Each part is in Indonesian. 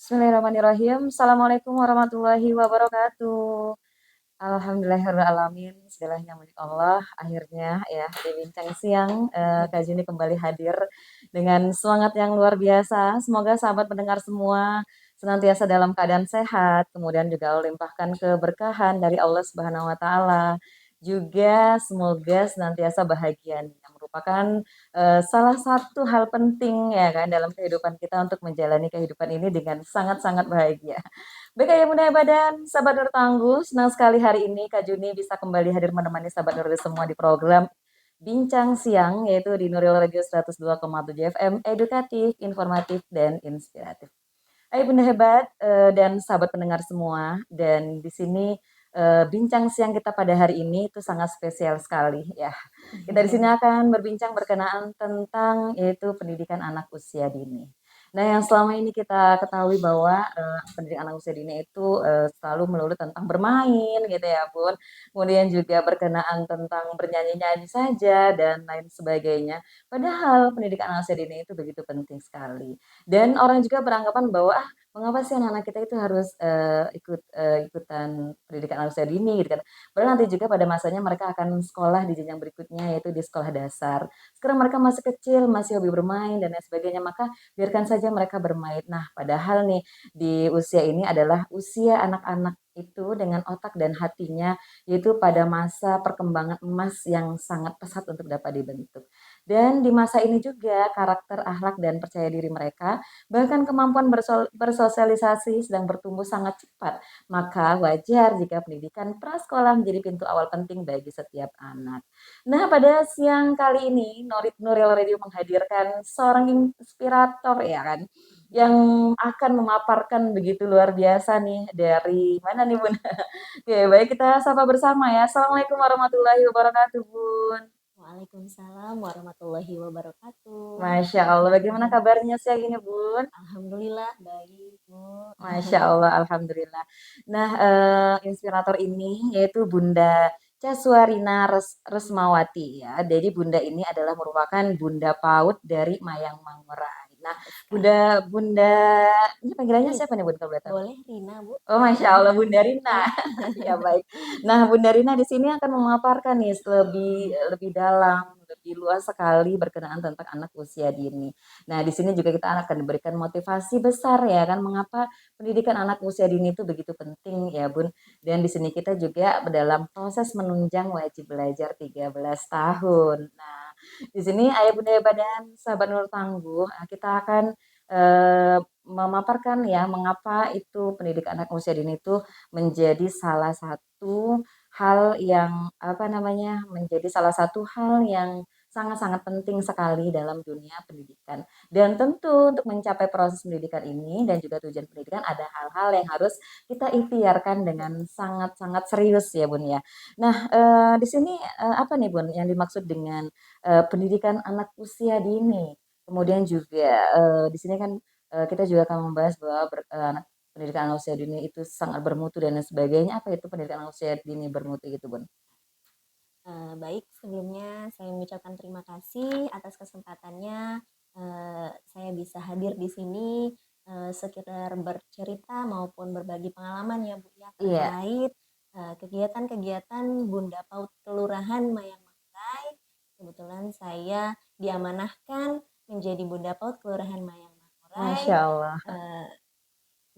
Bismillahirrahmanirrahim. Assalamualaikum warahmatullahi wabarakatuh. Alhamdulillahirrahmanirrahim. Segalanya milik Allah. Akhirnya ya di bincang siang Kak Juni kembali hadir dengan semangat yang luar biasa. Semoga sahabat pendengar semua senantiasa dalam keadaan sehat, kemudian juga Allah limpahkan keberkahan dari Allah Subhanahu wa taala. Juga semoga senantiasa bahagia nih, yang merupakan salah satu hal penting ya kan dalam kehidupan kita untuk menjalani kehidupan ini dengan sangat-sangat bahagia. Baik Ayah Bunda Badan, sahabat Nur Tangguh, senang sekali hari ini Kak Juni bisa kembali hadir menemani sahabat Nuril semua di program Bincang Siang, yaitu di Nuril Radio 102,7 FM, edukatif, informatif, dan inspiratif. Ayah Bunda Hebat dan sahabat pendengar semua, dan di sini bincang siang kita pada hari ini itu sangat spesial sekali ya. Kita di sini akan berbincang berkenaan tentang yaitu pendidikan anak usia dini. Nah, yang selama ini kita ketahui bahwa pendidikan anak usia dini itu selalu melulu tentang bermain gitu ya, Bun. Kemudian juga berkenaan tentang bernyanyi-nyanyi saja dan lain sebagainya. Padahal pendidikan anak usia dini itu begitu penting sekali. Dan orang juga beranggapan bahwa mengapa sih anak-anak kita itu harus ikutan pendidikan anak usia dini gitu kan. Padahal nanti juga pada masanya mereka akan sekolah di jenjang berikutnya yaitu di sekolah dasar. Sekarang mereka masih kecil, masih hobi bermain dan lain sebagainya, maka biarkan saja mereka bermain. Nah, padahal nih di usia ini adalah usia anak-anak itu dengan otak dan hatinya yaitu pada masa perkembangan emas yang sangat pesat untuk dapat dibentuk. Dan di masa ini juga karakter, akhlak dan percaya diri mereka bahkan kemampuan bersosialisasi sedang bertumbuh sangat cepat. Maka wajar jika pendidikan prasekolah menjadi pintu awal penting bagi setiap anak. Nah, pada siang kali ini Nuril Radio menghadirkan seorang inspirator ya kan yang akan memaparkan begitu luar biasa nih dari mana nih Bun? Oke, baik kita sapa bersama ya. Assalamualaikum warahmatullahi wabarakatuh Bun. Waalaikumsalam warahmatullahi wabarakatuh. Masya Allah, bagaimana kabarnya siang ini Bun? Alhamdulillah baik, Bu. Masya Allah, Alhamdulillah. Nah, inspirator ini yaitu Bunda Caswarina Resmawati ya. Jadi Bunda ini adalah merupakan Bunda PAUD dari Mayang Manggarai. Nah, Sekali. Bunda Bunda ini panggilannya Rin, siapa nih Bunda kalau boleh tahu? boleh Rina, Bu? Oh, Masya Allah, Bunda Rina. Iya. Ya, baik. Nah, Bunda Rina di sini akan memaparkan nih lebih lebih dalam, lebih luas sekali berkenaan tentang anak usia dini. Nah, di sini juga kita akan diberikan motivasi besar ya kan mengapa pendidikan anak usia dini itu begitu penting ya, Bun. Dan di sini kita juga dalam proses menunjang wajib belajar 13 tahun. Nah, di sini Ayah Bunda Badan Sahabat Nur Tangguh, kita akan memaparkan ya mengapa itu pendidikan anak usia dini itu menjadi salah satu hal yang apa namanya menjadi salah satu hal yang sangat-sangat penting sekali dalam dunia pendidikan. Dan tentu untuk mencapai proses pendidikan ini dan juga tujuan pendidikan ada hal-hal yang harus kita ikhtiarkan dengan sangat-sangat serius ya Bun ya. Nah, di sini apa nih Bun yang dimaksud dengan pendidikan anak usia dini? Kemudian juga di sini kan kita juga akan membahas bahwa anak pendidikan anak usia dini itu sangat bermutu dan lain sebagainya. Apa itu pendidikan anak usia dini bermutu gitu, Bun? Baik, sebelumnya saya mengucapkan terima kasih atas kesempatannya. Saya bisa hadir di sini sekedar bercerita maupun berbagi pengalaman ya Bu ya Iya, terkait kegiatan-kegiatan Bunda PAUD Kelurahan Mayang Manggarai. Kebetulan saya diamanahkan menjadi Bunda PAUD Kelurahan Mayang Manggarai. Masya Allah. Eh,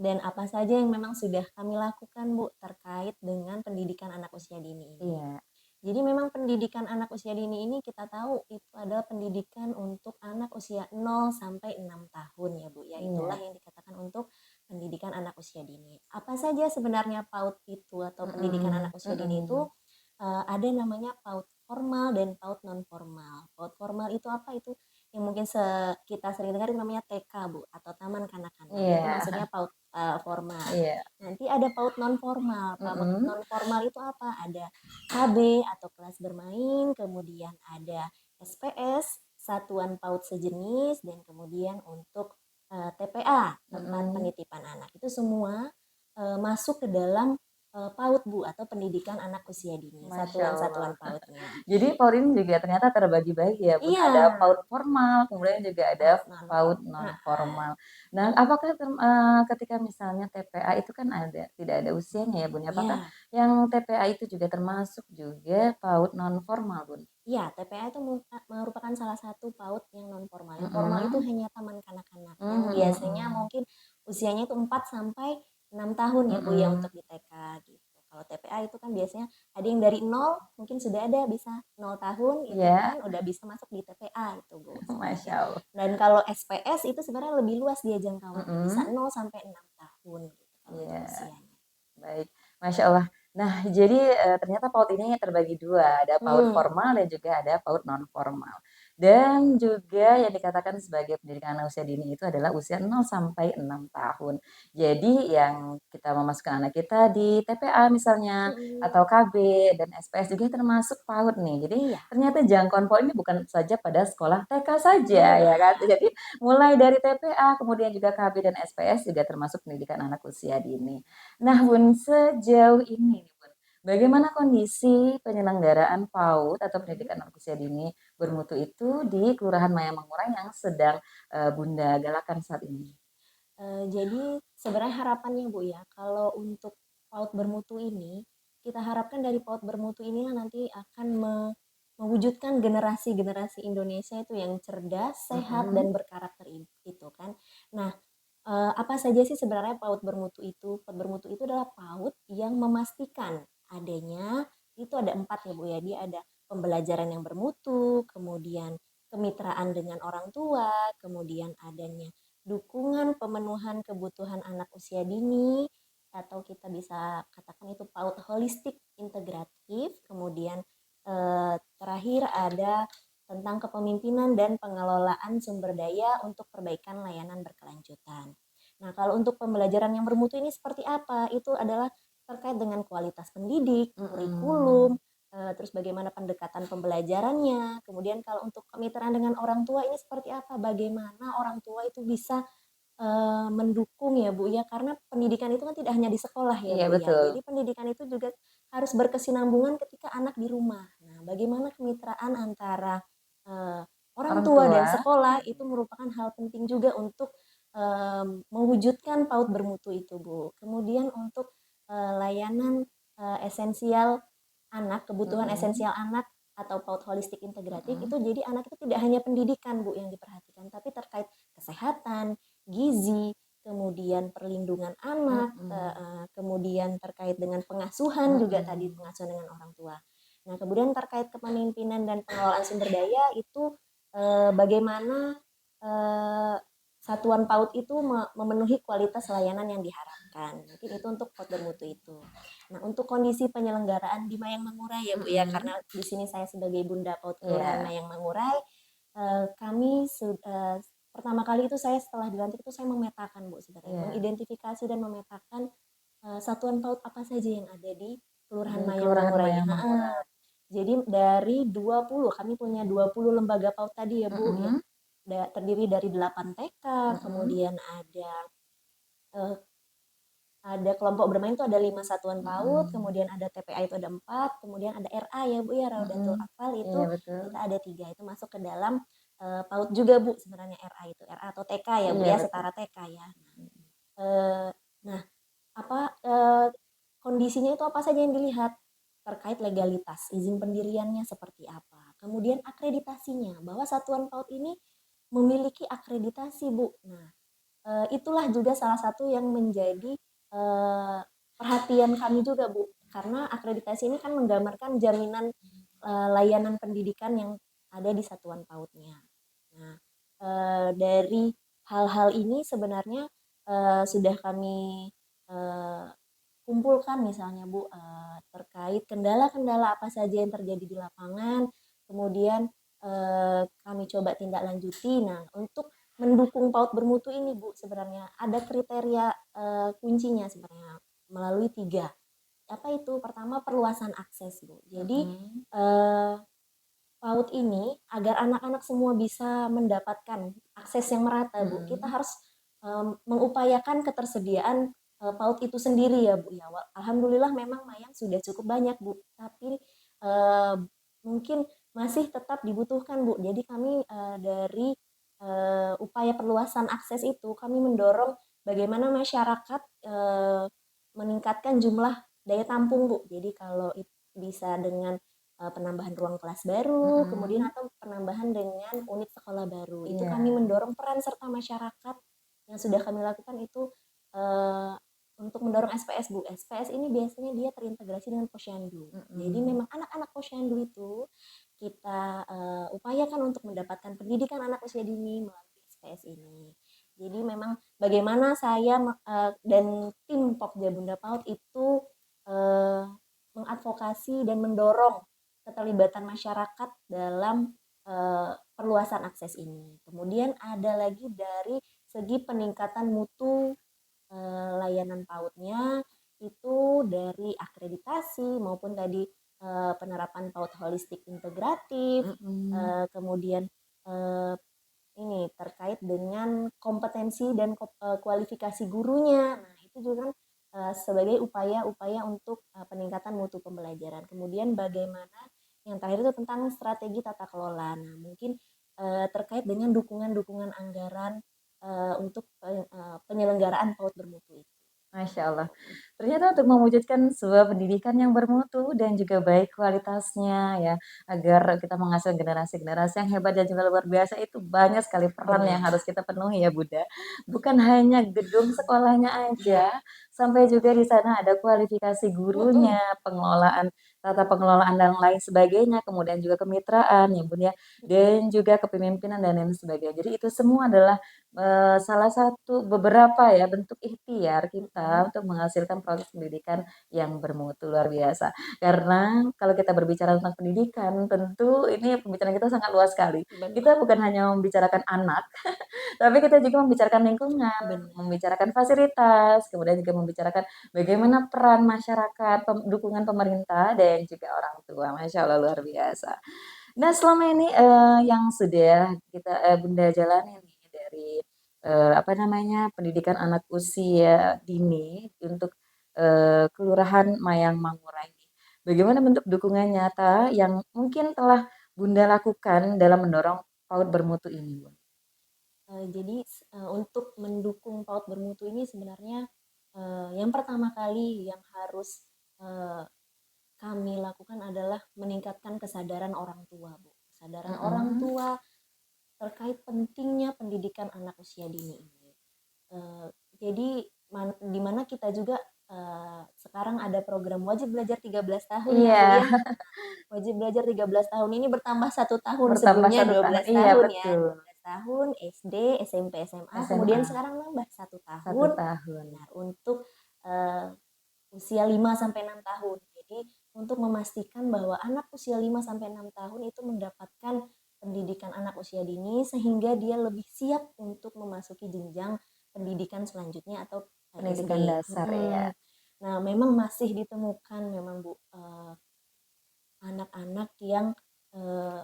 dan apa saja yang memang sudah kami lakukan Bu terkait dengan pendidikan anak usia dini ini. Iya, Jadi memang pendidikan anak usia dini ini kita tahu itu adalah pendidikan untuk anak usia 0 sampai 6 tahun ya Bu ya. Itulah iya. yang dikatakan untuk pendidikan anak usia dini. Apa saja sebenarnya PAUD itu atau pendidikan Mm-mm, anak usia dini itu? mm-mm. Ada namanya PAUD formal dan PAUD non formal. PAUD formal itu apa? Itu yang mungkin kita sering dengar itu namanya TK Bu atau taman kanak-kanak. Itu Iya, maksudnya PAUD formal. iya. Nanti ada PAUD non formal. PAUD Mm-mm, non formal itu apa? Ada KB atau kelas bermain, kemudian ada SPS, satuan PAUD sejenis, dan kemudian untuk TPA, tempat mm-mm. penitipan anak. Itu semua masuk ke dalam PAUD Bu, atau pendidikan anak usia dini, Masya Allah. satuan-satuan PAUD-nya. Jadi PAUD ini juga ternyata terbagi-bagi ya Bun, Iya, ada PAUD formal, kemudian juga ada PAUD non PAUD form non heeh, formal. Nah, apakah ketika misalnya TPA itu kan tidak ada usianya ya Bun, ya? Apakah iya. yang TPA itu juga termasuk juga PAUD non formal Bun? Iya, TPA itu merupakan salah satu PAUD yang non formal. Yang formal itu Mhm, hanya taman kanak-kanak yang mhm biasanya mhm. mungkin usianya itu 4 sampai 6 tahun ya Bu ya Mhm, untuk di TK gitu. Kalau TPA itu kan biasanya ada yang dari nol mungkin sudah ada bisa 0 tahun itu iya, kan udah bisa masuk di TPA itu Bu Masya sebenarnya. Allah. Dan kalau SPS itu sebenarnya lebih luas dia jangkauannya, bisa Mhm, 0 sampai 6 tahun gitu kalau untuk iya. usianya. Baik, Masya Allah. Nah, jadi ternyata PAUD ini terbagi dua, ada PAUD Hmm, formal dan juga ada PAUD non formal. Dan juga yang dikatakan sebagai pendidikan anak usia dini itu adalah usia 0 sampai 6 tahun. Jadi yang kita memasukkan anak kita di TPA misalnya, mm-mm. atau KB dan SPS juga termasuk PAUD nih. Jadi Iya, ternyata jangkauan PAUD ini bukan saja pada sekolah TK saja ya kan. iya. Jadi mulai dari TPA, kemudian juga KB dan SPS juga termasuk pendidikan anak usia dini. Nah, Bun, sejauh ini nih, Bun, bagaimana kondisi penyelenggaraan PAUD atau Mm-mm. pendidikan anak usia dini bermutu itu di Kelurahan Mayang-Mangkurai yang sedang Bunda galakan saat ini? Jadi sebenarnya harapannya Bu ya, kalau untuk PAUD bermutu ini, kita harapkan dari PAUD bermutu inilah nanti akan mewujudkan generasi-generasi Indonesia itu yang cerdas, sehat, Mhm, dan berkarakter itu kan. Nah, apa saja sih sebenarnya PAUD bermutu itu? PAUD bermutu itu adalah PAUD yang memastikan adanya, itu ada 4 ya Bu ya, dia ada pembelajaran yang bermutu, kemudian kemitraan dengan orang tua, kemudian adanya dukungan pemenuhan kebutuhan anak usia dini, atau kita bisa katakan itu PAUD holistik integratif. Kemudian terakhir ada tentang kepemimpinan dan pengelolaan sumber daya untuk perbaikan layanan berkelanjutan. Nah, kalau untuk pembelajaran yang bermutu ini seperti apa? Itu adalah terkait dengan kualitas pendidik, kurikulum, mhm, terus bagaimana pendekatan pembelajarannya. Kemudian kalau untuk kemitraan dengan orang tua ini seperti apa? Bagaimana orang tua itu bisa mendukung ya Bu ya, karena pendidikan itu kan tidak hanya di sekolah ya iya Bu ya. betul. Jadi pendidikan itu juga harus berkesinambungan ketika anak di rumah. Nah, bagaimana kemitraan antara eee, orang Orang tua tua, dan sekolah itu merupakan hal penting juga untuk mewujudkan PAUD bermutu itu Bu. Kemudian untuk layanan esensial anak, kebutuhan mhm, esensial anak atau PAUD holistik integratif itu mhm, jadi anak itu tidak hanya pendidikan Bu yang diperhatikan, tapi terkait kesehatan, gizi, kemudian perlindungan anak, mhm, kemudian terkait dengan pengasuhan juga tadi mhm, pengasuhan dengan orang tua. Nah, kemudian terkait kepemimpinan dan pengelolaan sumber daya itu bagaimana eh, satuan PAUD itu memenuhi kualitas layanan yang diharapkan. Mungkin itu untuk PAUD bermutu itu. Nah, untuk kondisi penyelenggaraan di Mayang Mangkurai ya Bu ya, mhm, karena di sini saya sebagai Bunda PAUD Kelurahan iya, Mayang Mangkurai, kami pertama kali itu saya setelah dilantik itu saya memetakan Bu sebenarnya, iya, mengidentifikasi dan memetakan satuan PAUD apa saja yang ada di Kelurahan di Mayang Kelurahan Mangkurai ini. Mayang-Mangkurai. Jadi dari 20, kami punya 20 lembaga PAUD tadi ya Bu ya. Mhm, Terdiri dari 8 TK, mhm, kemudian eh, ada kelompok bermain itu ada 5 satuan PAUD, mhm, kemudian ada TPA itu ada 4, kemudian ada RA ya Bu ya, mhm, Raudatul Atfal itu iya betul, kita ada 3, itu masuk ke dalam PAUD juga Bu sebenarnya RA itu, RA atau TK ya Bu iya ya, betul, setara TK ya. mhm, Eh, nah, apa kondisinya itu apa saja yang dilihat terkait legalitas, izin pendiriannya seperti apa, kemudian akreditasinya, bahwa satuan PAUD ini memiliki akreditasi Bu. Nah, itulah juga salah satu yang menjadi perhatian kami juga Bu, karena akreditasi ini kan menggambarkan jaminan layanan pendidikan yang ada di satuan PAUD-nya. Nah, dari hal-hal ini sebenarnya sudah kami eh, kumpulkan misalnya Bu terkait kendala-kendala apa saja yang terjadi di lapangan, kemudian kami coba tindak lanjuti. Nah, untuk mendukung PAUD bermutu ini Bu sebenarnya ada kriteria kuncinya sebenarnya melalui 3. Apa itu? Pertama perluasan akses Bu. Jadi mhm, eh, PAUD ini agar anak-anak semua bisa mendapatkan akses yang merata Bu, kita mhm, harus mengupayakan ketersediaan PAUD itu sendiri ya Bu ya. Alhamdulillah memang Mayang sudah cukup banyak Bu, tapi eh, mungkin masih tetap dibutuhkan Bu. Jadi kami dari upaya perluasan akses itu kami mendorong bagaimana masyarakat meningkatkan jumlah daya tampung Bu. Jadi kalau bisa dengan penambahan ruang kelas baru, kemudian Mm-mm. atau penambahan dengan unit sekolah baru. Itu kami Iya. mendorong peran serta masyarakat yang sudah kami lakukan itu eh, untuk mendorong SPS Bu. SPS ini biasanya dia terintegrasi dengan posyandu. Jadi Mm-mm. memang anak-anak posyandu itu kita upayakan untuk mendapatkan pendidikan anak usia dini melalui SPS ini. Jadi memang bagaimana saya dan tim Pokja Bunda PAUD itu eh, mengadvokasi dan mendorong keterlibatan masyarakat dalam perluasan akses ini. Kemudian ada lagi dari segi peningkatan mutu layanan PAUD-nya itu dari akreditasi maupun tadi penerapan PAUD holistik integratif, Mm-mm. kemudian eh, ini terkait dengan kompetensi dan kualifikasi gurunya. Nah, itu juga kan sebagai upaya-upaya untuk peningkatan mutu pembelajaran. Kemudian bagaimana yang terakhir itu tentang strategi tata kelola. Nah, mungkin terkait dengan dukungan-dukungan anggaran untuk penyelenggaraan PAUD bermutu itu. Masya Allah. Ternyata untuk mewujudkan sebuah pendidikan yang bermutu dan juga baik kualitasnya ya, agar kita menghasilkan generasi-generasi yang hebat dan juga luar biasa itu banyak sekali peran yang Benar. harus kita penuhi ya Bunda. Bukan hanya gedung sekolahnya aja, sampai juga di sana ada kualifikasi gurunya, Mm-mm. pengelolaan, tata pengelolaan dan lain sebagainya, kemudian juga kemitraan ya Bunda, dan juga kepemimpinan dan lain sebagainya. Jadi itu semua adalah salah satu beberapa ya bentuk ikhtiar kita Mm-mm. untuk menghasilkan proses pendidikan yang bermutu luar biasa. Karena kalau kita berbicara tentang pendidikan, tentu ini pembicaraan kita sangat luas sekali. Benar. Kita bukan hanya membicarakan anak, tapi kita juga membicarakan lingkungan, Benar. membicarakan fasilitas, kemudian juga membicarakan bagaimana peran masyarakat, dukungan pemerintah dan juga orang tua. Masya Allah luar biasa. Nah, selama ini yang sudah kita Bunda jalani nih dari apa namanya pendidikan anak usia dini untuk Kelurahan Mayang Mangura ini. Bagaimana bentuk dukungan nyata yang mungkin telah Bunda lakukan dalam mendorong PAUD bermutu ini, Bun? Jadi untuk mendukung PAUD bermutu ini sebenarnya yang pertama kali yang harus eh, kami lakukan adalah meningkatkan kesadaran orang tua, Bu. Kesadaran orang Mm-mm. tua terkait pentingnya pendidikan anak usia dini ini. Eh, jadi di mana kita juga sekarang ada program wajib belajar 13 tahun ya Bu Iya, ya. Wajib belajar 13 tahun ini bertambah 1 tahun, bertambah sebelumnya satu dua tahun. belas Iya, tahun ya, betul. 12 tahun SD, SMP, SMA, kemudian SMA sekarang nambah satu satu tahun. tahun. Benar, untuk uh, usia 5 sampai 6 tahun. Jadi untuk memastikan bahwa anak usia 5 sampai 6 tahun itu mendapatkan pendidikan anak usia dini sehingga dia lebih siap untuk memasuki jenjang pendidikan selanjutnya atau Pendidikan SD. dasar ya. Nah, memang masih ditemukan memang Bu anak-anak yang eh,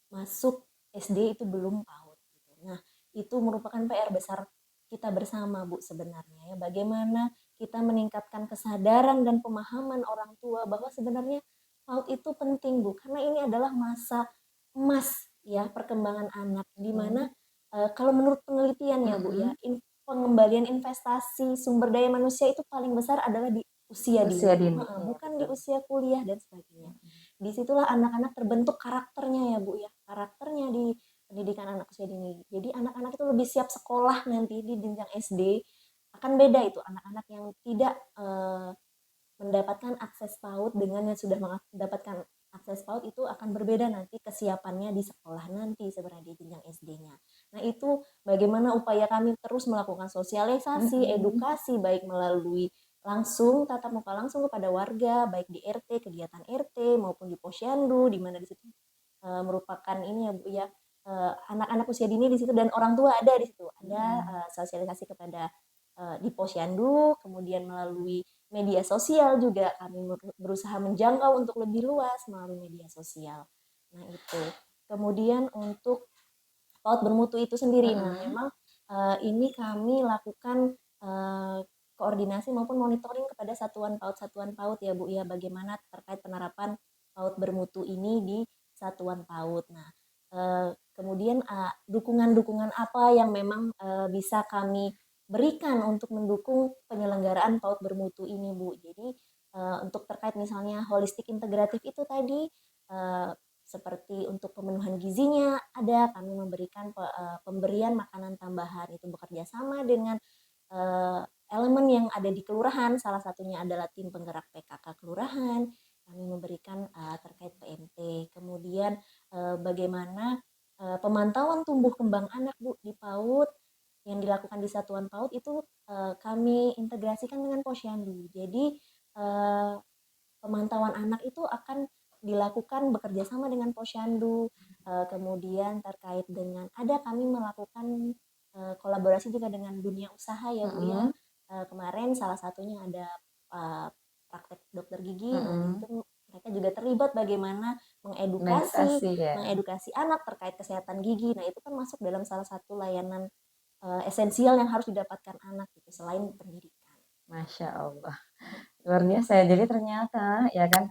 masuk SD itu belum PAUD gitu. Nah, itu merupakan PR besar kita bersama Bu sebenarnya ya. Bagaimana kita meningkatkan kesadaran dan pemahaman orang tua bahwa sebenarnya PAUD itu penting Bu, karena ini adalah masa emas ya perkembangan anak di mana Hmm. kalau menurut penelitian ya Bu ya, Mm-mm. pengembalian investasi sumber daya manusia itu paling besar adalah di usia Usia dini, dini, iya bukan di betul. usia kuliah dan sebagainya. Disitulah anak-anak terbentuk karakternya ya Bu ya, karakternya di pendidikan anak usia dini. Jadi anak-anak itu lebih siap sekolah nanti di jenjang SD, akan beda itu anak-anak yang tidak mendapatkan akses PAUD dengan yang sudah mendapatkan akses PAUD itu akan berbeda nanti kesiapannya di sekolah nanti sebenarnya di jenjang SD-nya. Nah itu bagaimana upaya kami terus melakukan sosialisasi, Mm-mm. edukasi baik melalui langsung tatap muka langsung kepada warga baik di RT kegiatan RT maupun di posyandu di mana di situ merupakan ini ya Bu ya anak-anak usia dini di situ dan orang tua ada di situ ada Mm-mm. sosialisasi kepada di posyandu kemudian melalui media sosial juga kami berusaha menjangkau untuk lebih luas melalui media sosial. Nah itu kemudian untuk PAUD bermutu itu sendiri. Nah Mm-mm. memang ini kami lakukan koordinasi maupun monitoring kepada satuan PAUD ya Bu ya, bagaimana terkait penerapan PAUD bermutu ini di satuan PAUD. Nah, kemudian dukungan-dukungan apa yang memang bisa kami berikan untuk mendukung penyelenggaraan PAUD bermutu ini Bu. Jadi untuk terkait misalnya holistik integratif itu tadi, uh, seperti untuk pemenuhan gizinya ada, kami memberikan pemberian makanan tambahan, itu bekerja sama dengan uh, elemen yang ada di kelurahan, salah satunya adalah tim penggerak PKK kelurahan, kami memberikan terkait PMT, kemudian bagaimana pemantauan tumbuh kembang anak Bu di PAUD yang dilakukan di satuan PAUD itu kami integrasikan dengan Posyandu. Jadi uh, pemantauan anak itu akan dilakukan bekerja sama dengan Posyandu. Kemudian terkait dengan kami melakukan kolaborasi juga dengan dunia usaha ya Bu ya. Kemarin salah satunya ada praktek dokter gigi. Nah, di situ mereka juga terlibat bagaimana Mengedukasi ya. mengedukasi anak terkait kesehatan gigi. Nah, itu kan masuk dalam salah satu layanan esensial yang harus didapatkan anak gitu selain pendidikan. Masya Allah, luar biasa ya. Jadi ternyata ya kan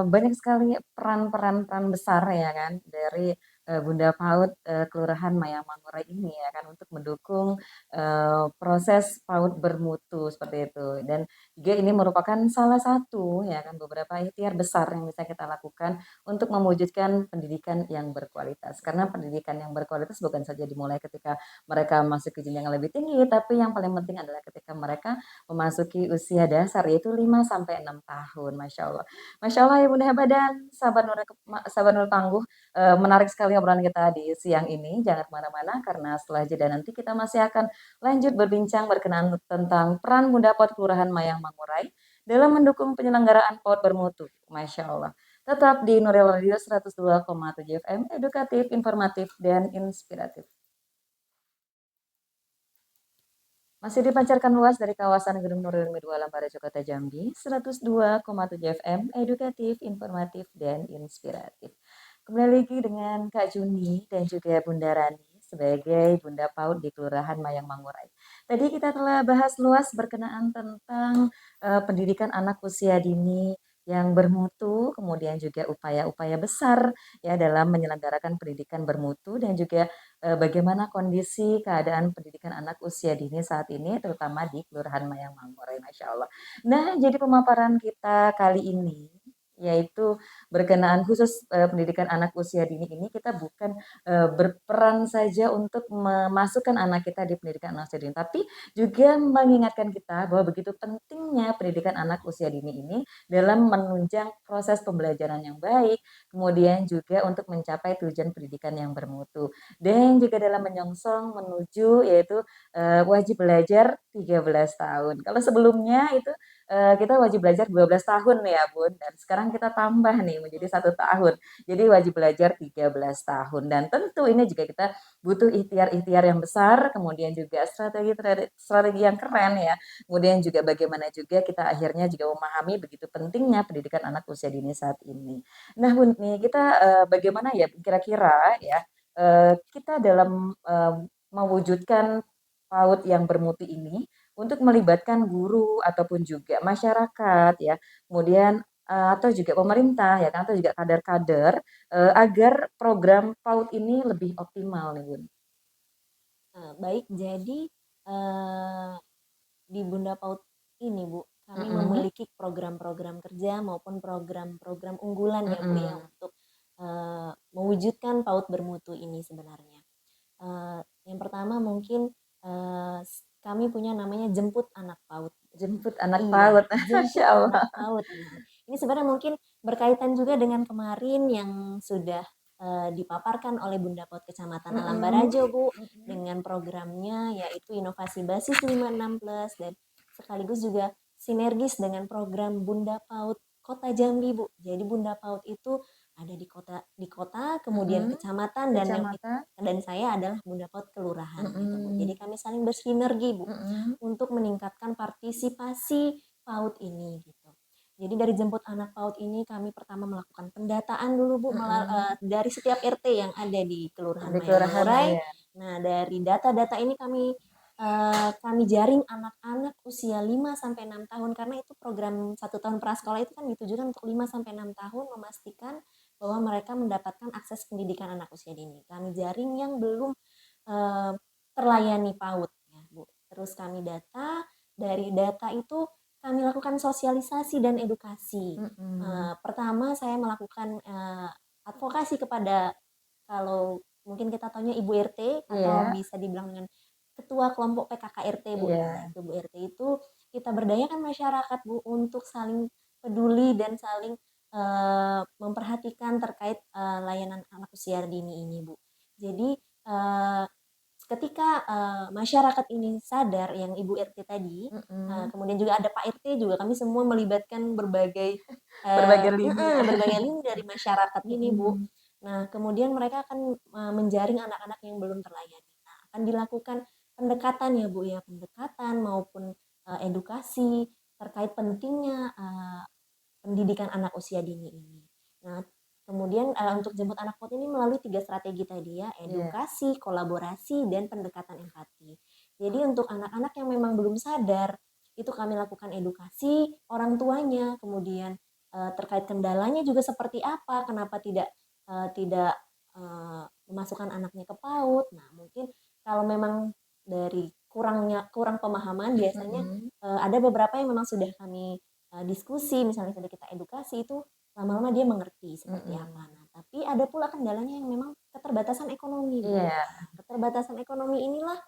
banyak sekali peran-peran besar ya kan dari Bunda PAUD Kelurahan Mayang Mangkurai ini ya kan untuk mendukung proses PAUD bermutu seperti itu. Dan juga ini merupakan salah satu ya kan beberapa ikhtiar besar yang bisa kita lakukan untuk mewujudkan pendidikan yang berkualitas. Karena pendidikan yang berkualitas bukan saja dimulai ketika mereka masuk ke jenjang yang lebih tinggi, tapi yang paling penting adalah ketika mereka memasuki usia dasar yaitu 5 sampai 6 tahun. Masya Allah. Masya Allah ya Bunda Heba dan sahabat Nurul Tangguh, menarik sekali obrolan kita di siang ini. Jangan kemana-mana karena setelah jeda nanti kita masih akan lanjut berbincang berkenaan tentang peran Bunda PAUD Kelurahan Mayang Mangkurai dalam mendukung penyelenggaraan PAUD bermutu. Masya Allah. Tetap di Nuril Radio 102,7 FM, edukatif, informatif, dan inspiratif. Masih dipancarkan luas dari kawasan Gedung Nuril 2 Lambar Kota Jambi, 102,7 FM, edukatif, informatif, dan inspiratif. Kembali lagi dengan Kak Juni dan juga Bunda Rani sebagai Bunda PAUD di Kelurahan Mayang Mangkurai. Tadi kita telah bahas luas berkenaan tentang pendidikan anak usia dini yang bermutu, kemudian juga upaya-upaya besar ya dalam menyelenggarakan pendidikan bermutu dan juga bagaimana kondisi keadaan pendidikan anak usia dini saat ini, terutama di Kelurahan Mayang Mangkurai, Masya Allah. Nah, jadi pemaparan kita kali ini yaitu berkenaan khusus pendidikan anak usia dini ini kita bukan berperan saja untuk memasukkan anak kita di pendidikan anak usia dini, tapi juga mengingatkan kita bahwa begitu pentingnya pendidikan anak usia dini ini dalam menunjang proses pembelajaran yang baik, kemudian juga untuk mencapai tujuan pendidikan yang bermutu dan juga dalam menyongsong menuju yaitu wajib belajar 13 tahun. Kalau sebelumnya itu kita wajib belajar 12 tahun ya Bun, dan sekarang kita tambah nih menjadi 1 tahun. Jadi wajib belajar 13 tahun dan tentu ini juga kita butuh ikhtiar-ikhtiar yang besar, kemudian juga strategi yang keren ya. Kemudian juga bagaimana juga kita akhirnya juga memahami begitu pentingnya pendidikan anak usia dini saat ini. Nah Bun, nih kita bagaimana ya kira-kira ya kita dalam mewujudkan PAUD yang bermutu ini untuk melibatkan guru ataupun juga masyarakat ya, kemudian atau juga pemerintah ya kan atau juga kader-kader agar program PAUD ini lebih optimal nih Bun. Baik, jadi di Bunda PAUD ini Bu, kami memiliki program-program kerja maupun program-program unggulan ya Bu ya untuk mewujudkan PAUD bermutu ini sebenarnya. Yang pertama mungkin kami punya namanya Jemput Anak PAUD. Jemput Anak Iya, PAUD, Jemput Masya Allah. Anak PAUD. Nah, ini sebenarnya mungkin berkaitan juga dengan kemarin yang sudah dipaparkan oleh Bunda PAUD Kecamatan Alam Barajo Bu dengan programnya yaitu Inovasi Basis 56 Plus dan sekaligus juga sinergis dengan program Bunda PAUD Kota Jambi Bu. Jadi Bunda PAUD itu ada di kota kemudian kecamatan dan saya adalah Bunda PAUD kelurahan gitu Bu. Jadi kami saling bersinergi Bu untuk meningkatkan partisipasi PAUD ini gitu. Jadi dari Jemput Anak PAUD ini kami pertama melakukan pendataan dulu Bu dari setiap RT yang ada di Kelurahan Mayang Mangkurai. Ya. Nah, dari data-data ini kami kami jaring anak-anak usia 5 sampai 6 tahun, karena itu program 1 tahun prasekolah itu kan ditujukan untuk 5 sampai 6 tahun, memastikan bahwa mereka mendapatkan akses pendidikan anak usia dini. Kami jaring yang belum eh, terlayani PAUD ya, Bu. Terus kami data, dari data itu kami lakukan sosialisasi dan edukasi. Pertama saya melakukan advokasi kepada, kalau mungkin kita taunya Ibu RT atau Iya, bisa dibilang dengan ketua kelompok PKK-RT, Bu. Nah, iya. itu Bu RT itu kita berdayakan masyarakat, Bu, untuk saling peduli dan saling memperhatikan terkait layanan anak usia dini ini, Bu. Jadi ketika masyarakat ini sadar, yang Ibu RT tadi, Mhm. kemudian juga ada Pak RT juga, kami semua melibatkan berbagai Berbagai lini ya. berbagai lini dari masyarakat ini, Bu. Mhm. Nah, kemudian mereka akan menjaring anak-anak yang belum terlayani. Nah, akan dilakukan pendekatan ya, Bu, ya, pendekatan maupun edukasi terkait pentingnya pendidikan anak usia dini ini. Nah, kemudian untuk jemput anak PAUD ini melalui 3 strategi tadi ya, Iya. edukasi, kolaborasi, dan pendekatan empati. Jadi untuk anak-anak yang memang belum sadar, itu kami lakukan edukasi orang tuanya, kemudian terkait kendalanya juga seperti apa, kenapa tidak memasukkan anaknya ke PAUD. Nah, mungkin kalau memang dari kurang pemahaman, biasanya Mhm. ada beberapa yang memang sudah kami diskusi, misalnya sudah kita edukasi, itu lama-lama dia mengerti seperti Mhm. apa. Nah, tapi ada pula kendalanya yang memang keterbatasan ekonomi, Bu. Iya. Nah, keterbatasan ekonomi inilah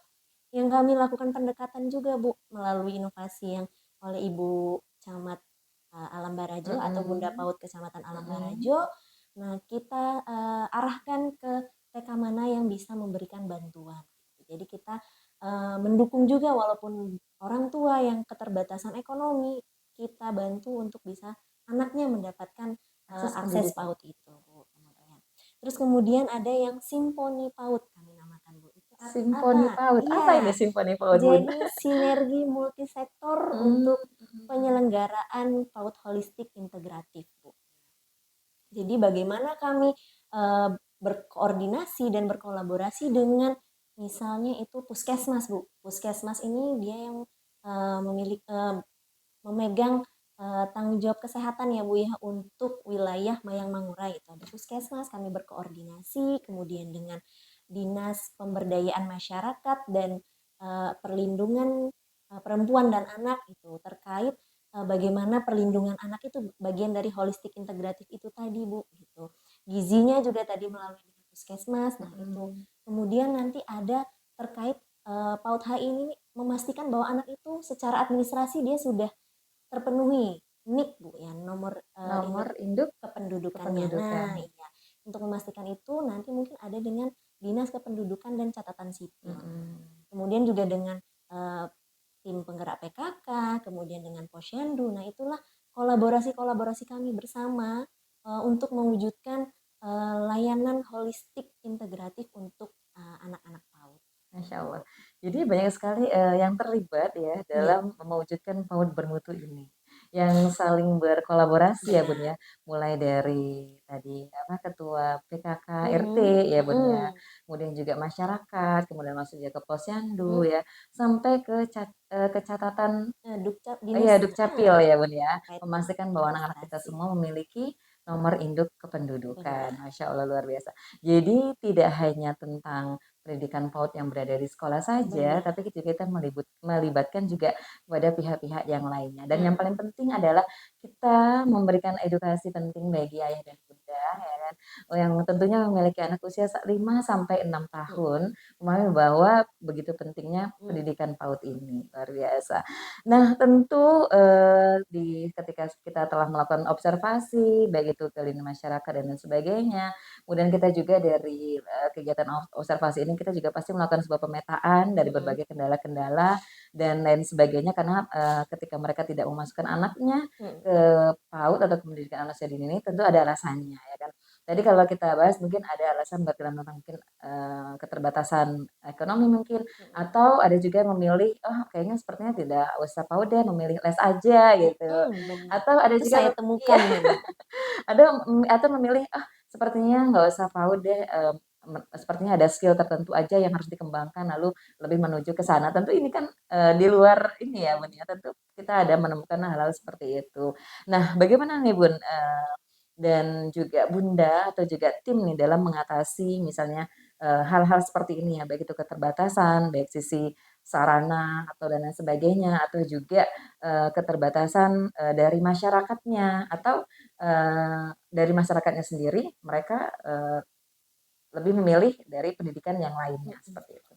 yang kami lakukan pendekatan juga, Bu, melalui inovasi yang oleh Ibu Camat Alam Barajo atau Bunda Mhm. PAUD Kecamatan Alam Mhm. Barajo. Nah, kita arahkan ke TK mana yang bisa memberikan bantuan. Jadi kita mendukung juga, walaupun orang tua yang keterbatasan ekonomi, kita bantu untuk bisa anaknya mendapatkan Akses akses pendidikan. PAUD itu, Bu. Kemudian, terus kemudian ada yang simponi PAUD kami namakan, Bu. Itu Simponi apa? PAUD. Apa ini Iya, simponi PAUD, Bun? jadi sinergi multisektor Mmm, untuk mhm. penyelenggaraan PAUD holistik integratif, Bu. Jadi bagaimana kami berkoordinasi dan berkolaborasi dengan misalnya itu puskesmas, Bu. Puskesmas ini dia yang memegang tanggung jawab kesehatan ya, Bu, ya, untuk wilayah Mayang Mangura. Itu ada puskesmas, kami berkoordinasi kemudian dengan Dinas Pemberdayaan Masyarakat dan Perlindungan Perempuan dan Anak, itu terkait bagaimana perlindungan anak itu bagian dari holistik integratif itu tadi, Bu, gitu. Gizinya juga tadi melalui puskesmas. Nah, itu Mhm. kemudian nanti ada terkait PAUD HI ini memastikan bahwa anak itu secara administrasi dia sudah terpenuhi NIK, Bu, ya, nomor induk Nomor induk kependudukannya. kependudukan. Nah, iya. Untuk memastikan itu nanti mungkin ada dengan Dinas Kependudukan dan Catatan Sipil. Mhm. Kemudian juga dengan eh, tim penggerak PKK, kemudian dengan Posyandu. Nah, itulah kolaborasi-kolaborasi kami bersama untuk mewujudkan layanan holistik integratif untuk anak-anak PAUD. Masya Allah. Jadi banyak sekali yang terlibat ya Iya, dalam mewujudkan PAUD bermutu ini, yang saling berkolaborasi ya Bun ya, benar. mulai dari tadi apa ketua PKK RT Mm-mm, ya Bun ya, mm-mm, kemudian juga masyarakat, kemudian masuk juga ke Posyandu mm. ya, sampai ke kecatatan. Dukcap Iya, dinas Dukcapil ya, Bun, ya. terkait Memastikan bahwa anak-anak kita administrasi. semua memiliki nomor induk kependudukan. Benar. Masya Allah, luar biasa. Jadi tidak hanya tentang pendidikan PAUD yang berada di sekolah saja, tapi Benar. kita juga melibatkan juga kepada pihak-pihak yang lainnya. Dan yang Mm. paling penting adalah kita memberikan edukasi penting bagi ayah dan bunda, ya kan, yang tentunya memiliki anak usia 5 sampai 6 tahun, Mm-mm, memahami bahwa begitu pentingnya mm. pendidikan PAUD ini. Luar biasa. Nah, tentu ketika kita telah melakukan observasi, baik itu ke lini masyarakat dan lain sebagainya, kemudian kita juga dari kegiatan observasi ini kita juga pasti melakukan sebuah pemetaan dari Mm-mm, berbagai kendala-kendala dan lain sebagainya karena ketika mereka tidak memasukkan anaknya mm. ke PAUD atau ke pendidikan anak usia dini ini tentu ada alasannya ya kan. Tadi kalau kita bahas mungkin ada alasan berkelan tentang mungkin keterbatasan ekonomi mungkin Mm-mm, atau ada juga yang memilih, oh kayaknya sepertinya tidak usah PAUD deh, memilih les aja gitu. benar. Atau ada Itu juga saya iya, temukan memang. ada atau memilih, ah sepertinya nggak usah PAUD deh, sepertinya ada skill tertentu aja yang harus dikembangkan, lalu lebih menuju ke sana. Tentu ini kan, di luar ini ya, Bun, ya, tentu kita ada menemukan hal-hal seperti itu. Nah, bagaimana nih, Bun, dan juga Bunda atau juga tim nih dalam mengatasi misalnya, hal-hal seperti ini ya, baik itu keterbatasan, baik sisi sarana atau dan lain sebagainya, atau juga, keterbatasan, dari masyarakatnya atau, dari masyarakatnya sendiri mereka, lebih memilih dari pendidikan yang lainnya, Mhm. seperti itu.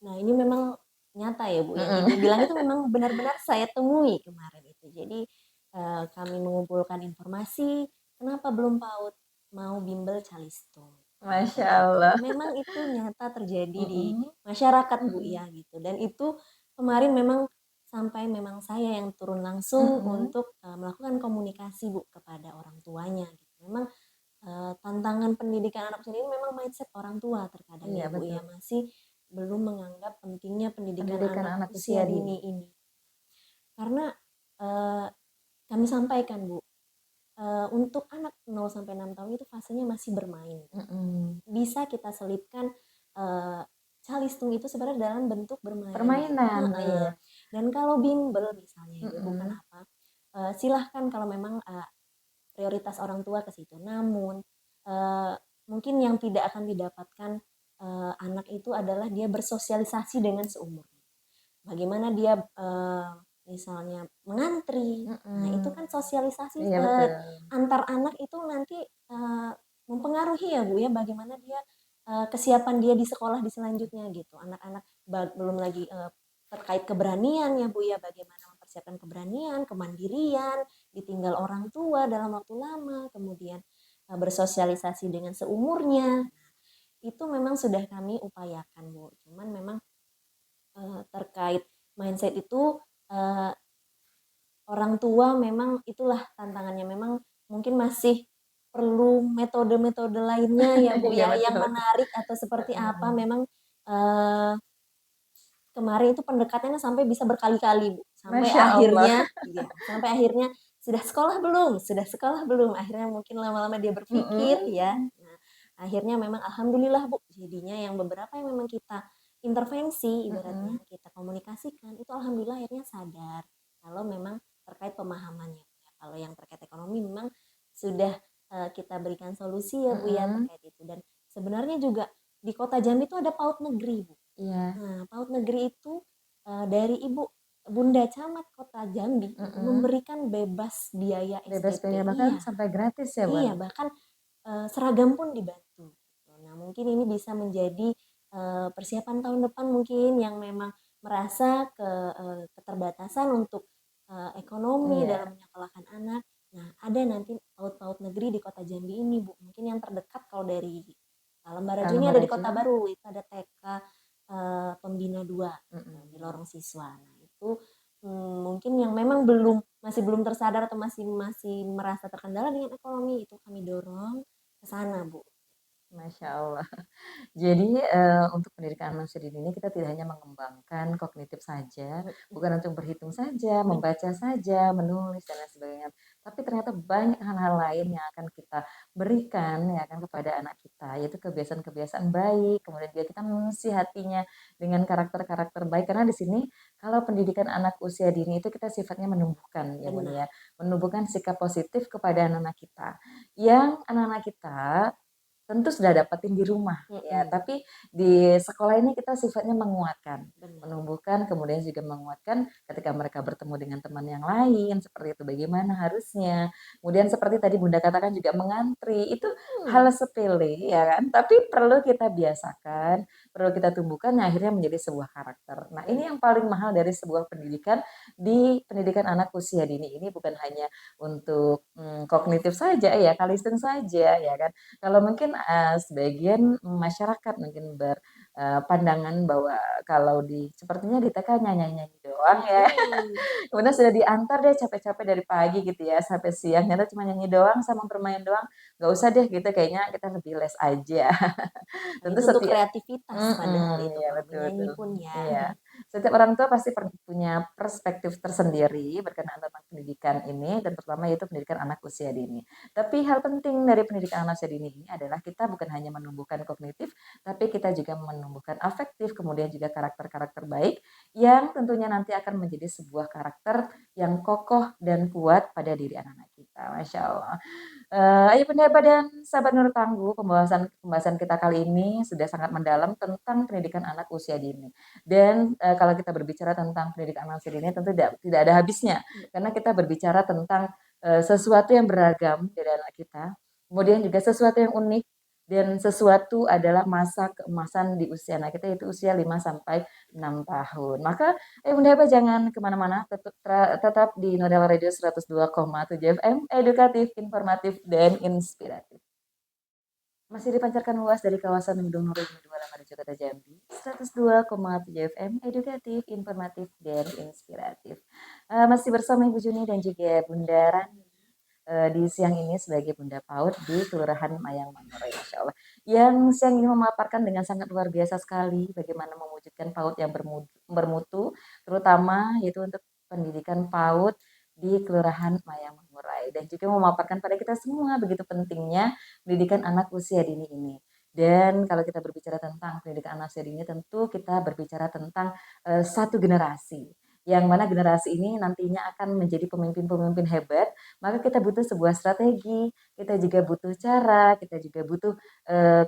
Nah, ini memang nyata ya, Bu, yang Mhm. Ibu bilang itu memang benar-benar saya temui kemarin itu. Jadi, kami mengumpulkan informasi, kenapa belum PAUD, mau bimbel Calistung. Nah, Masya itu. Allah. Memang itu nyata terjadi di Mhm, masyarakat, Bu, mhm, ya, gitu. Dan itu kemarin memang sampai memang saya yang turun langsung mhm. untuk, melakukan komunikasi, Bu, kepada orang tuanya, gitu. Memang, tantangan pendidikan anak sendiri memang mindset orang tua terkadang Iya ya, Bu, betul, ya, masih belum menganggap pentingnya pendidikan pendidikan anak anak usia usia dini. dini ini. Karena, eee, kami sampaikan, Bu, untuk anak 0 sampai 6 tahun itu fasenya masih bermain. Mhm. Bisa kita selipkan, eee, calistung itu sebenarnya dalam bentuk bermain gitu, Permainan, heeh, iya. Dan kalau bimbel misalnya ya, Bu, mhm, kenapa, silahkan kalau memang, prioritas orang tua ke situ. Namun, eee, mungkin yang tidak akan didapatkan, anak itu adalah dia bersosialisasi dengan seumurnya. Bagaimana dia, misalnya mengantri. Nah, itu mhm. kan sosialisasi, Iya betul. antar anak itu nanti, mempengaruhi ya, Bu, ya, bagaimana dia, kesiapan dia di sekolah di selanjutnya gitu. Anak-anak belum lagi, terkait keberanian ya, Bu, ya, bagaimana mempersiapkan keberanian, kemandirian, ditinggal orang tua dalam waktu lama, kemudian, bersosialisasi dengan seumurnya. Itu memang sudah kami upayakan, Bu. Cuman memang, terkait mindset itu, eee, orang tua memang itulah tantangannya, memang mungkin masih perlu metode-metode lainnya ya, Bu, Iya ya, betul yang betul. menarik atau seperti apa. Heeh. Memang, eee, kemarin itu pendekatannya sampai bisa berkali-kali, Bu, sampai Masya Allah. akhirnya iya, sampai akhirnya, "Sudah sekolah belum? Sudah sekolah belum?" Akhirnya mungkin lama-lama dia berpikir ya. Mhm, Nah, akhirnya memang alhamdulillah, Bu, jadinya yang beberapa yang memang kita intervensi mhm. ibaratnya, kita komunikasikan, itu alhamdulillah akhirnya sadar kalau memang terkait pemahamannya. Ya, kalau yang terkait ekonomi memang sudah, kita berikan solusi ya, Bu, ya, Mhm. terkait itu. Dan sebenarnya juga di Kota Jambi itu ada PAUD negeri, Bu. Iya, Nah, PAUD negeri itu, dari Ibu Bunda Camat Kota Jambi itu mhm. memberikan bebas biaya Bebas SPP. biaya bahkan Iya, sampai gratis ya, Bun? iya, bahkan, seragam pun dibantu, gitu. Nah, mungkin ini bisa menjadi, persiapan tahun depan mungkin yang memang merasa keterbatasan untuk, ekonomi Iya, dalam menyekolahkan anak. Nah, ada nanti PAUD-PAUD negeri di Kota Jambi ini, Bu. Mungkin yang terdekat kalau dari Lembaraju kalau ini ada di Marajo, Kota Baru, itu ada TK, Pembina 2 gitu, di mhm. lorong siswa. Nah, itu, mungkin yang memang masih belum tersadar atau masih masih merasa terkendala dengan ekonomi, itu kami dorong ke sana, Bu. Masya Allah. Jadi, untuk pendidikan manusia dini ini kita tidak hanya mengembangkan kognitif saja, Mhm, bukan untuk berhitung saja, benar, membaca saja, menulis dan lain sebagainya. Tapi ternyata banyak hal-hal lain yang akan kita berikan ya kan kepada anak kita, yaitu kebiasaan-kebiasaan baik, kemudian juga kita menasihatinya dengan karakter-karakter baik. Karena di sini kalau pendidikan anak usia dini itu kita sifatnya menumbuhkan ya Bun benar. ya, menumbuhkan sikap positif kepada anak-anak kita. Yang anak-anak kita tentu sudah dapetin di rumah ya, Mhm, tapi di sekolah ini kita sifatnya menguatkan, benar. menumbuhkan, kemudian juga menguatkan ketika mereka bertemu dengan teman yang lain, seperti itu bagaimana harusnya. Kemudian seperti tadi Bunda katakan juga mengantri, itu hal Mhm, sepele ya kan, tapi perlu kita biasakan, perlu kita tumbuhkan yang akhirnya menjadi sebuah karakter. Nah, ini benar. yang paling mahal dari sebuah pendidikan di pendidikan anak usia dini ini bukan hanya untuk, kognitif saja ya, kalistung saja ya kan, kalau mungkin, sebagian masyarakat mungkin pandangan bahwa kalau sepertinya di TK nyanyi-nyanyi doang ya, Mhm, kemudian sudah diantar deh capek-capek dari pagi gitu ya sampai siang, ternyata cuma nyanyi doang sama bermain doang, nggak usah deh gitu kayaknya kita lebih les aja. nah Tentu itu untuk setiap kreativitas padahal itu iya kalau betul menyanyi betul, pun ya. iya. Setiap orang tua pasti punya perspektif tersendiri berkenaan tentang pendidikan ini dan terutama yaitu pendidikan anak usia dini. Tapi hal penting dari pendidikan anak usia dini ini adalah kita bukan hanya menumbuhkan kognitif, tapi kita juga menumbuhkan afektif, kemudian juga karakter-karakter baik yang tentunya nanti akan menjadi sebuah karakter yang kokoh dan kuat pada diri anak-anak kita. Masya Allah. Ayo pendapat dan sahabat Nurul Tangguh, pembahasan kita kali ini sudah sangat mendalam tentang pendidikan anak usia dini. Dan kalau kita berbicara tentang pendidikan anak usia dini tentu tidak ada habisnya, karena kita berbicara tentang sesuatu yang beragam dari anak kita, kemudian juga sesuatu yang unik dan sesuatu adalah masa keemasan di usia anak kita yaitu usia 5 sampai 6 tahun. Maka Bunda Heba jangan kemana-mana, tetap di Nodal Radio 102,7 FM, edukatif, informatif, dan inspiratif. Masih dipancarkan luas dari kawasan Gunung Nurul 28 Jakarta Jambi, 102,7 FM, edukatif, informatif, dan inspiratif. Masih bersama Ibu Juni dan juga Bunda Rani di siang ini sebagai Bunda PAUD di Kelurahan Mayang Manggarai, Masya Allah. Yang siang ini memaparkan dengan sangat luar biasa sekali bagaimana mewujudkan PAUD yang bermutu, terutama yaitu untuk pendidikan PAUD di Kelurahan Mayang Manggarai dan juga memaparkan pada kita semua begitu pentingnya pendidikan anak usia dini ini. Dan kalau kita berbicara tentang pendidikan anak usia dini, tentu kita berbicara tentang satu generasi yang mana generasi ini nantinya akan menjadi pemimpin-pemimpin hebat, maka kita butuh sebuah strategi, kita juga butuh cara, kita juga butuh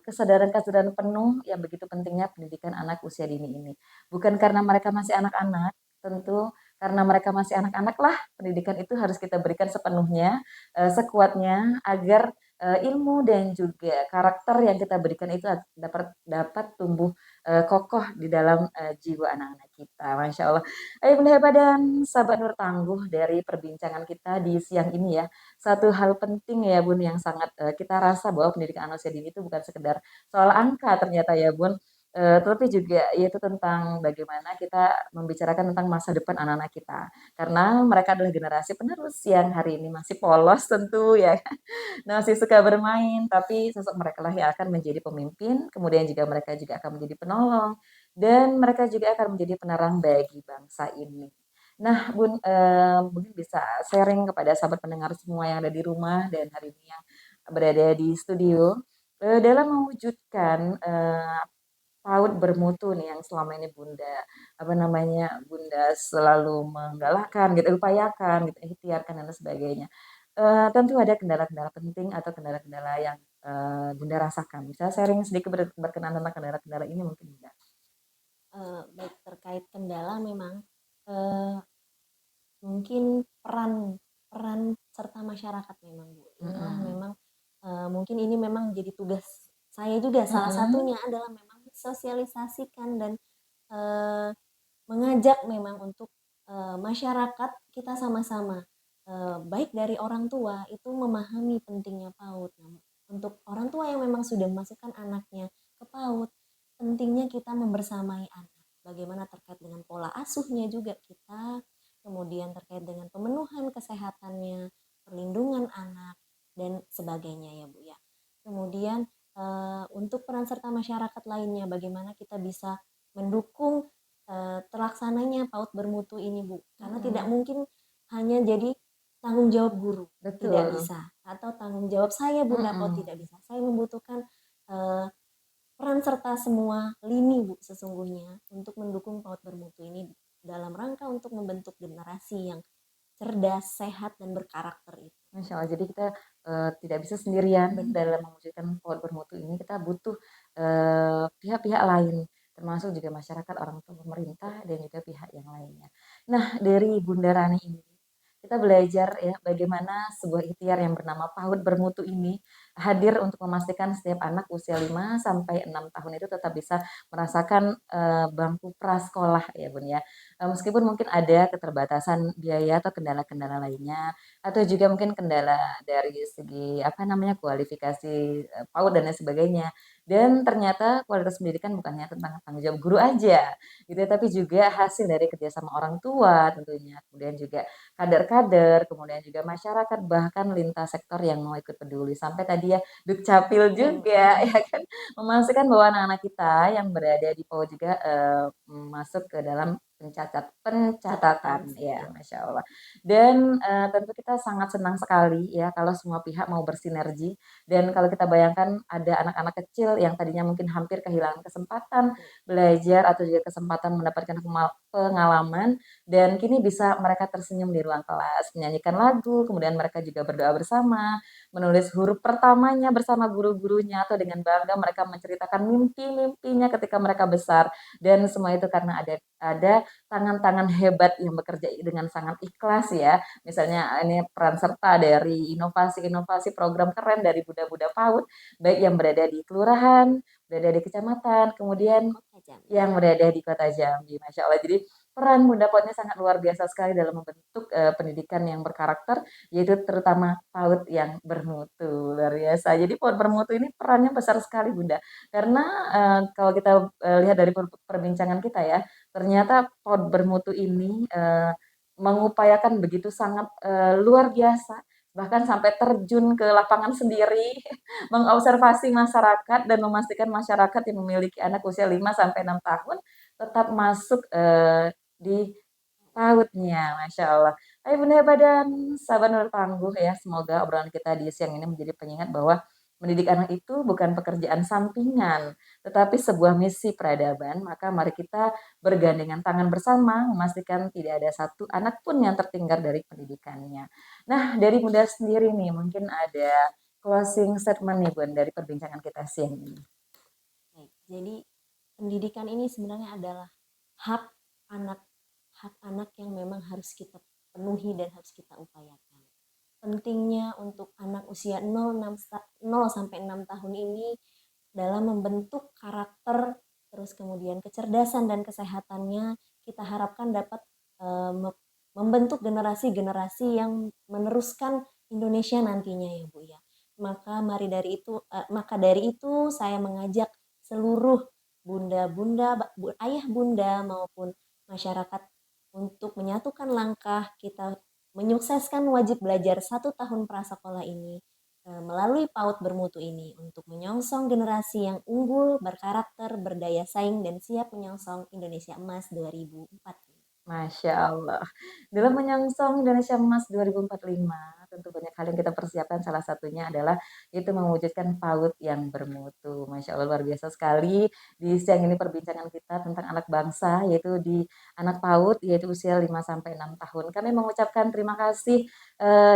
kesadaran-kesadaran penuh yang begitu pentingnya pendidikan anak usia dini ini. Bukan karena mereka masih anak-anak, tentu karena mereka masih anak-anak lah pendidikan itu harus kita berikan sepenuhnya, sekuatnya agar ilmu dan juga karakter yang kita berikan itu dapat dapat tumbuh kokoh di dalam jiwa anak-anak kita. Masya Allah. Ayo Bunda Heba dan sahabat Nur Tangguh dari perbincangan kita di siang ini ya. Satu hal penting ya Bun yang sangat kita rasa bahwa pendidikan anak usia dini itu bukan sekedar soal angka ternyata ya Bun. Tapi juga yaitu tentang bagaimana kita membicarakan tentang masa depan anak-anak kita. Karena mereka adalah generasi penerus yang hari ini masih polos tentu ya. Nah, masih suka bermain, tapi sosok mereka lah yang akan menjadi pemimpin, kemudian juga mereka juga akan menjadi penolong, dan mereka juga akan menjadi penerang bagi bangsa ini. Nah, Bun, mungkin bisa sharing kepada sahabat pendengar semua yang ada di rumah dan hari ini yang berada di studio, dalam mewujudkan PAUD bermutu nih yang selama ini Bunda, apa namanya, Bunda selalu menggalakkan gitu, upayakan gitu, ikhtiarkan dan lain sebagainya. Tentu ada kendala-kendala penting atau kendala-kendala yang, Bunda rasakan. Bisa sharing sedikit berkenan tentang kendala-kendala ini mungkin Bunda? Baik, terkait kendala memang mungkin peran peran serta masyarakat memang Bu. Inilah Mhm. memang mungkin ini memang jadi tugas saya juga. Salah Mhm. satunya adalah memang sosialisasikan dan eh, mengajak memang untuk masyarakat kita sama-sama baik dari orang tua itu memahami pentingnya PAUD. Nah, untuk orang tua yang memang sudah memasukkan anaknya ke PAUD, pentingnya kita membersamai anak. Bagaimana terkait dengan pola asuhnya juga kita, kemudian terkait dengan pemenuhan kesehatannya, perlindungan anak dan sebagainya ya Bu ya. Kemudian untuk peran serta masyarakat lainnya, bagaimana kita bisa mendukung terlaksananya PAUD bermutu ini Bu, karena tidak Mhm. mungkin hanya jadi tanggung jawab guru, tidak Betul. bisa, atau tanggung jawab saya Bunda PAUD tidak Mhm. bisa. Saya membutuhkan eh, peran serta semua lini Bu sesungguhnya untuk mendukung PAUD bermutu ini dalam rangka untuk membentuk generasi yang cerdas, sehat dan berkarakter itu. Masya Allah, jadi kita tidak bisa sendirian Benar. dalam mewujudkan PAUD bermutu ini. Kita butuh pihak-pihak lain, termasuk juga masyarakat, orang tua, pemerintah, dan juga pihak yang lainnya. Nah, dari Bunda Rani ini, kita belajar ya bagaimana sebuah ikhtiar yang bernama PAUD bermutu ini hadir untuk memastikan setiap anak usia 5 sampai 6 tahun itu tetap bisa merasakan bangku prasekolah ya Bun ya. Meskipun mungkin ada keterbatasan biaya atau kendala-kendala lainnya, atau juga mungkin kendala dari segi apa namanya kualifikasi PAUD dan lain sebagainya. Dan ternyata kualitas pendidikan bukan hanya tentang tanggung jawab guru aja, gitu ya, tapi juga hasil dari kerjasama orang tua tentunya, kemudian juga kader-kader, kemudian juga masyarakat bahkan lintas sektor yang mau ikut peduli sampai tadi ya Dukcapil juga Benar. ya kan memastikan bahwa anak-anak kita yang berada di PAUD juga masuk ke dalam Catatan pencatatan, ya, sipil. Masya Allah. Dan tentu kita sangat senang sekali ya kalau semua pihak mau bersinergi. Dan kalau kita bayangkan ada anak-anak kecil yang tadinya mungkin hampir kehilangan kesempatan Betul. belajar atau juga kesempatan mendapatkan pengalaman, dan kini bisa mereka tersenyum di ruang kelas, menyanyikan lagu, kemudian mereka juga berdoa bersama, menulis huruf pertamanya bersama guru-gurunya, atau dengan bangga mereka menceritakan mimpi-mimpinya ketika mereka besar. Dan semua itu karena ada tangan-tangan hebat yang bekerja dengan sangat ikhlas ya. Misalnya ini peran serta dari inovasi-inovasi program keren dari Bunda-Bunda PAUD, baik yang berada di kelurahan, berada di kecamatan, kemudian Kota Jambi. yang berada di Kota Jambi, Masya Allah. Jadi peran Bunda PAUD sangat luar biasa sekali dalam membentuk pendidikan yang berkarakter, yaitu terutama PAUD yang bermutu, luar biasa. Jadi PAUD bermutu ini perannya besar sekali Bunda, karena kalau kita lihat dari perbincangan kita ya, ternyata PAUD bermutu ini mengupayakan begitu sangat luar biasa, bahkan sampai terjun ke lapangan sendiri, mengobservasi masyarakat dan memastikan masyarakat yang memiliki anak usia 5 sampai 6 tahun tetap masuk di PAUD-nya, Masya Allah. Tapi Bunda hebat dan sahabat Nurul Tangguh ya, semoga obrolan kita di siang ini menjadi pengingat bahwa mendidik anak itu bukan pekerjaan sampingan, tetapi sebuah misi peradaban. Maka mari kita bergandengan tangan bersama memastikan tidak ada satu anak pun yang tertinggal dari pendidikannya. Nah, dari Bunda sendiri nih, mungkin ada closing statement nih Bun dari perbincangan kita siang ini. Baik, jadi pendidikan ini sebenarnya adalah hak anak, hak anak yang memang harus kita penuhi dan harus kita upayakan. Pentingnya untuk anak usia 0 sampai 6 tahun ini dalam membentuk karakter, terus kemudian kecerdasan dan kesehatannya, kita harapkan dapat eh, membentuk generasi-generasi yang meneruskan Indonesia nantinya ya Bu ya. Maka dari itu saya mengajak seluruh bunda-bunda, ayah bunda maupun masyarakat untuk menyatukan langkah kita menyukseskan wajib belajar 1 tahun prasekolah ini melalui PAUD bermutu ini untuk menyongsong generasi yang unggul, berkarakter, berdaya saing, dan siap menyongsong Indonesia Emas 2045. Masya Allah. Dalam menyongsong Indonesia Emas 2045, tentu banyak hal yang kita persiapkan. Salah satunya adalah itu mewujudkan PAUD yang bermutu. Masya Allah, luar biasa sekali. Di siang ini perbincangan kita tentang anak bangsa, yaitu di anak PAUD, yaitu usia 5 sampai 6 tahun. Kami mengucapkan terima kasih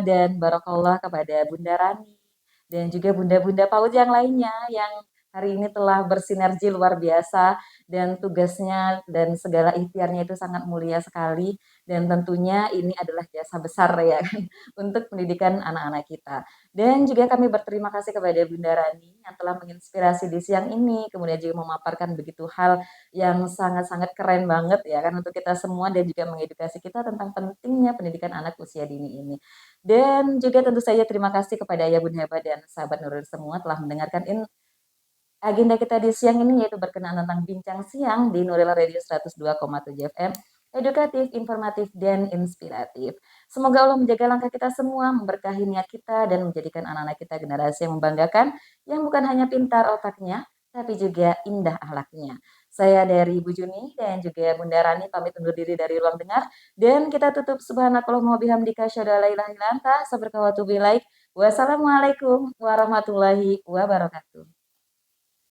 dan barokallah kepada Bunda Rani dan juga bunda-bunda PAUD yang lainnya yang hari ini telah bersinergi luar biasa, dan tugasnya dan segala ikhtiarnya itu sangat mulia sekali, dan tentunya ini adalah jasa besar ya kan untuk pendidikan anak-anak kita. Dan juga kami berterima kasih kepada Bunda Rani yang telah menginspirasi di siang ini, kemudian juga memaparkan begitu hal yang sangat-sangat keren banget ya kan untuk kita semua, dan juga mengedukasi kita tentang pentingnya pendidikan anak usia dini ini. Dan juga tentu saja terima kasih kepada Ayah Bunda Heba dan sahabat Nurul semua telah mendengarkan agenda kita di siang ini, yaitu berkenaan tentang bincang siang di Nuril Radio 102,7 FM, edukatif, informatif, dan inspiratif. Semoga Allah menjaga langkah kita semua, memberkahi niat kita, dan menjadikan anak-anak kita generasi yang membanggakan, yang bukan hanya pintar otaknya, tapi juga indah akhlaknya. Saya dari Bu Juni dan juga Bunda Rani pamit undur diri dari ruang dengar, dan kita tutup subhanakallahumma bihamdika asyhadu an la ilaha illa anta astaghfiruka wa atubu ilaik. Wassalamualaikum warahmatullahi wabarakatuh.